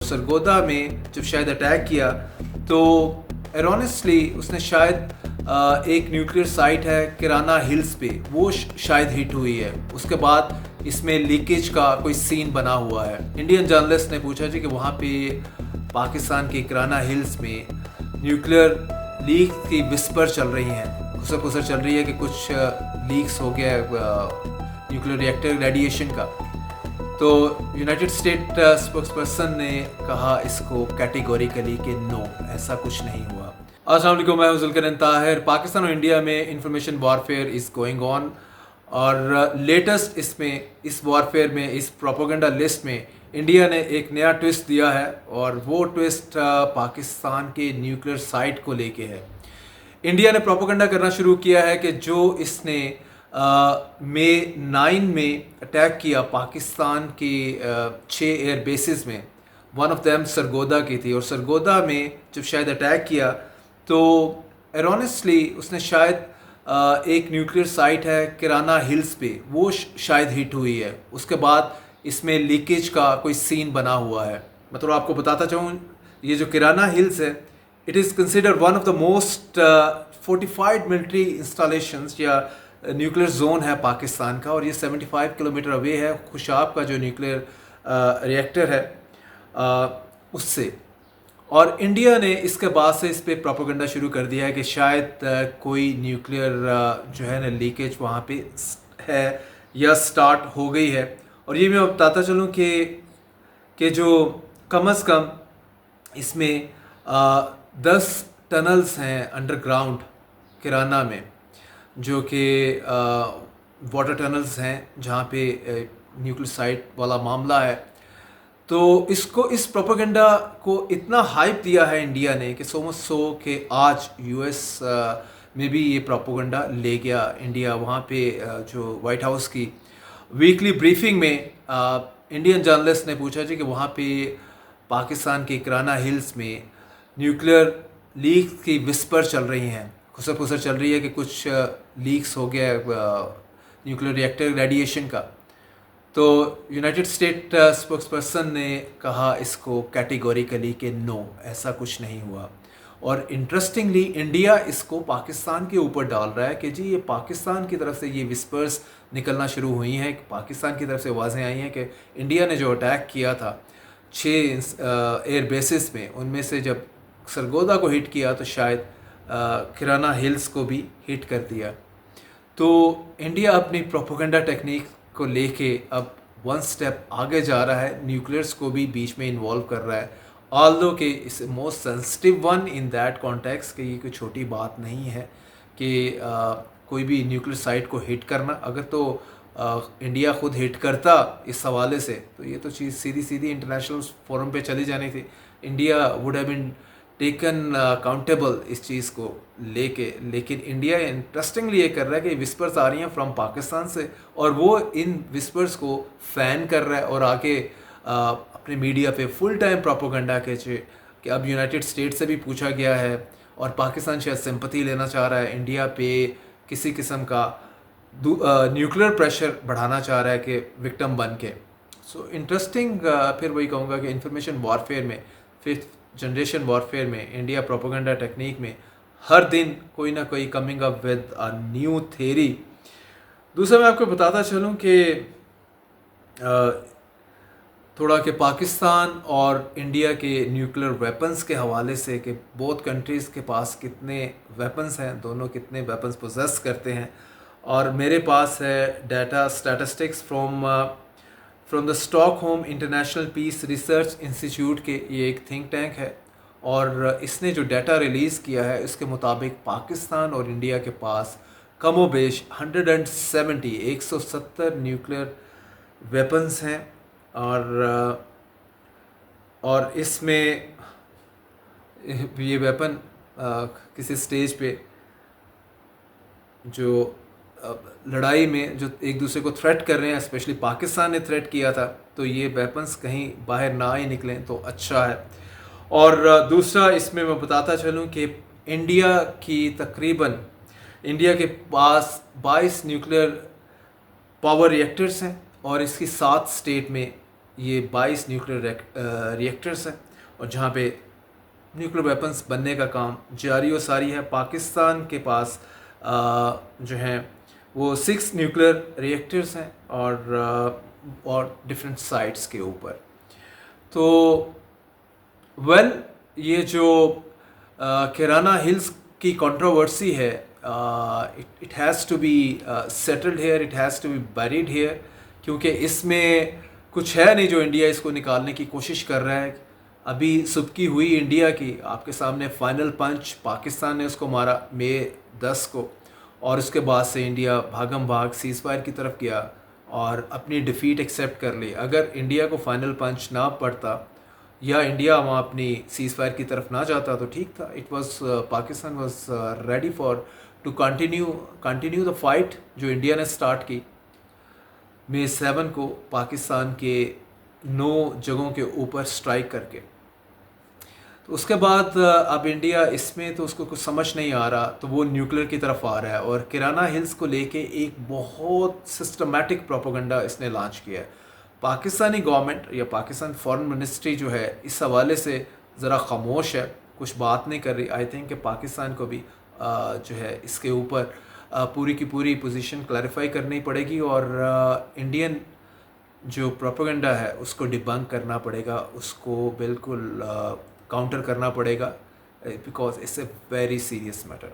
सरगोदा में जब शायद अटैक किया तो एरोनियसली उसने शायद एक न्यूक्लियर साइट है किराना हिल्स पे, वो शायद हिट हुई है। उसके बाद इसमें लीकेज का कोई सीन बना हुआ है। इंडियन जर्नलिस्ट ने पूछा जी कि वहाँ पे पाकिस्तान के किराना हिल्स में न्यूक्लियर लीक की विस्पर चल रही हैं, खुसर चल रही है कि कुछ लीक्स हो गया न्यूक्लियर रिएक्टर रेडिएशन का। तो यूनाइटेड स्टेट स्पोक्सपर्सन ने कहा इसको कैटेगोरिकली कि नो, ऐसा कुछ नहीं हुआ। अस्सलाम वालेकुम, मैं जुल्करनैन ताहिर। पाकिस्तान और इंडिया में information warfare is going on और लेटेस्ट इस वॉरफेयर में, इस प्रोपेगेंडा लिस्ट में इंडिया ने एक नया ट्विस्ट दिया है और वो ट्विस्ट पाकिस्तान के न्यूक्लियर साइट को लेके है। इंडिया ने प्रोपेगेंडा करना शुरू किया है कि जो इसने मई 9 में अटैक किया पाकिस्तान के 6 एयर बेसिस में, वन ऑफ देम सरगोदा की थी। और सरगोदा में जब शायद अटैक किया तो एरोनियसली उसने शायद एक न्यूक्लियर साइट है किराना हिल्स पे, वो शायद हिट हुई है। उसके बाद इसमें लीकेज का कोई सीन बना हुआ है। मैं थोड़ा आपको बताता चाहूँ, ये जो किराना हिल्स है, it is considered one of the most fortified military installations या न्यूक्लियर जोन है पाकिस्तान का, और ये 75 किलोमीटर अवे है खुशाब का जो न्यूक्लियर रिएक्टर है उससे। और इंडिया ने इसके बाद से इस पर प्रोपेगेंडा शुरू कर दिया है कि शायद कोई न्यूक्लियर जो है ना लीकेज वहाँ पे है या स्टार्ट हो गई है। और ये मैं बताता चलूँ कि जो कम अज़ कम इसमें 10 टनल्स हैं अंडरग्राउंड किराना में, जो कि वाटर टनल्स हैं जहाँ पे न्यूक्लियर साइट वाला मामला है। तो इस प्रोपेगेंडा को इतना हाइप दिया है इंडिया ने कि सो मच सो कि आज यूएस में भी ये प्रोपेगेंडा ले गया इंडिया। वहाँ पे जो वाइट हाउस की वीकली ब्रीफिंग में इंडियन जर्नलिस्ट ने पूछा जी कि वहाँ पे पाकिस्तान के किराना हिल्स में न्यूक्लियर लीक की विस्पर चल रही हैं, खुसर चल रही है कि कुछ लीक्स हो गया न्यूक्लियर रिएक्टर रेडिएशन का। तो यूनाइटेड स्टेट स्पोक्सपर्सन ने कहा इसको कैटेगोरिकली कि नो, ऐसा कुछ नहीं हुआ। और इंटरेस्टिंगली इंडिया इसको पाकिस्तान के ऊपर डाल रहा है कि जी ये पाकिस्तान की तरफ से ये विस्पर्स निकलना शुरू हुई हैं, पाकिस्तान की तरफ से आवाज़ें आई हैं कि इंडिया ने जो अटैक किया था 6 एयर बेसिस में, उनमें से जब सरगोदा को हिट किया तो शायद किराना हिल्स को भी हिट कर दिया। तो इंडिया अपनी प्रोपेगेंडा टेक्निक को लेके अब वन स्टेप आगे जा रहा है, न्यूक्लियर्स को भी बीच में इन्वॉल्व कर रहा है। ऑल्दो कि इस most sensitive one in that context कि ये कोई छोटी बात नहीं है कि कोई भी न्यूक्लियर साइट को हिट करना। अगर तो इंडिया खुद हिट करता इस हवाले से तो ये तो चीज़ सीधी इंटरनेशनल फोरम पे चली जानी थी। India would have been taken accountable इस चीज़ को लेके। लेकिन इंडिया इंटरेस्टिंगली ये कर रहा है कि विस्पर्स आ रही हैं फ्रॉम पाकिस्तान से और वो इन विस्पर्स को फ़ैन कर रहा है और आके अपने मीडिया पे फुल टाइम प्रोपेगेंडा के कि अब यूनाइटेड स्टेट से भी पूछा गया है और पाकिस्तान शायद सिंपैथी लेना चाह रहा है इंडिया पे, किसी किस्म का न्यूक्लियर प्रेशर बढ़ाना चाह रहा है कि विक्टिम बन के। So interesting. फिर वही कहूँगा कि इंफॉर्मेशन वॉरफेयर में, 5th जनरेशन वॉरफेयर में, इंडिया प्रोपेगेंडा टेक्निक में हर दिन कोई ना कोई coming up with a new theory. दूसरा मैं आपको बताता चलूँ कि थोड़ा कि पाकिस्तान और इंडिया के न्यूक्लियर वेपन्स के हवाले से कि बोथ कंट्रीज़ के पास कितने वेपन्स हैं, दोनों कितने वेपन्स पोजेस करते हैं। और मेरे पास है data statistics from the Stockholm international peace research institute के, ये एक थिंक टैंक है और इसने जो डाटा रिलीज़ किया है इसके मुताबिक पाकिस्तान और इंडिया के पास कमोबेश 170 न्यूक्लियर वेपन्स हैं। और इसमें ये वेपन किसी स्टेज पे जो लड़ाई में जो एक दूसरे को थ्रेट कर रहे हैं, स्पेशली पाकिस्तान ने थ्रेट किया था, तो ये वेपन्स कहीं बाहर ना ही निकलें तो अच्छा है। और दूसरा इसमें मैं बताता चलूँ कि इंडिया के पास 22 न्यूक्लियर पावर रिएक्टर्स हैं और इसकी 7 स्टेट में ये 22 न्यूक्लियर रिएक्टर्स हैं और जहाँ पे न्यूक्लियर वेपन्स बनने का काम जारी व सारी है। पाकिस्तान के पास जो हैं वो 6 न्यूक्लियर रिएक्टर्स हैं और डिफरेंट साइट्स के ऊपर। तो ये जो किराना हिल्स की कंट्रोवर्सी है, it has to be settled here, it has to be buried here, क्योंकि इसमें कुछ है नहीं जो इंडिया इसको निकालने की कोशिश कर रहा है। अभी सुबकी हुई इंडिया की, आपके सामने फाइनल पंच पाकिस्तान ने उसको मारा मई 10 को, और उसके बाद से इंडिया भागम भाग सीज़ फायर की तरफ गया और अपनी डिफ़ीट एक्सेप्ट कर ली। अगर इंडिया को फाइनल पंच ना पड़ता या इंडिया वहाँ अपनी सीज़ फायर की तरफ ना जाता तो ठीक था। It was Pakistan was ready for to continue the fight जो इंडिया ने स्टार्ट की मई 7 को पाकिस्तान के 9 जगहों के ऊपर स्ट्राइक करके। तो उसके बाद अब इंडिया इसमें तो उसको कुछ समझ नहीं आ रहा, तो वो न्यूक्लियर की तरफ आ रहा है और किराना हिल्स को लेके एक बहुत सिस्टमेटिक प्रोपेगेंडा इसने लॉन्च किया है। पाकिस्तानी गवर्नमेंट या पाकिस्तान फॉरेन मिनिस्ट्री जो है इस हवाले से ज़रा खामोश है, कुछ बात नहीं कर रही। आई थिंक कि पाकिस्तान को भी जो है इसके ऊपर पूरी की पूरी पोजीशन क्लैरिफाई करनी पड़ेगी और इंडियन जो प्रोपेगेंडा है उसको डिबंक करना पड़ेगा, उसको बिल्कुल काउंटर करना पड़ेगा, because it's a very serious matter.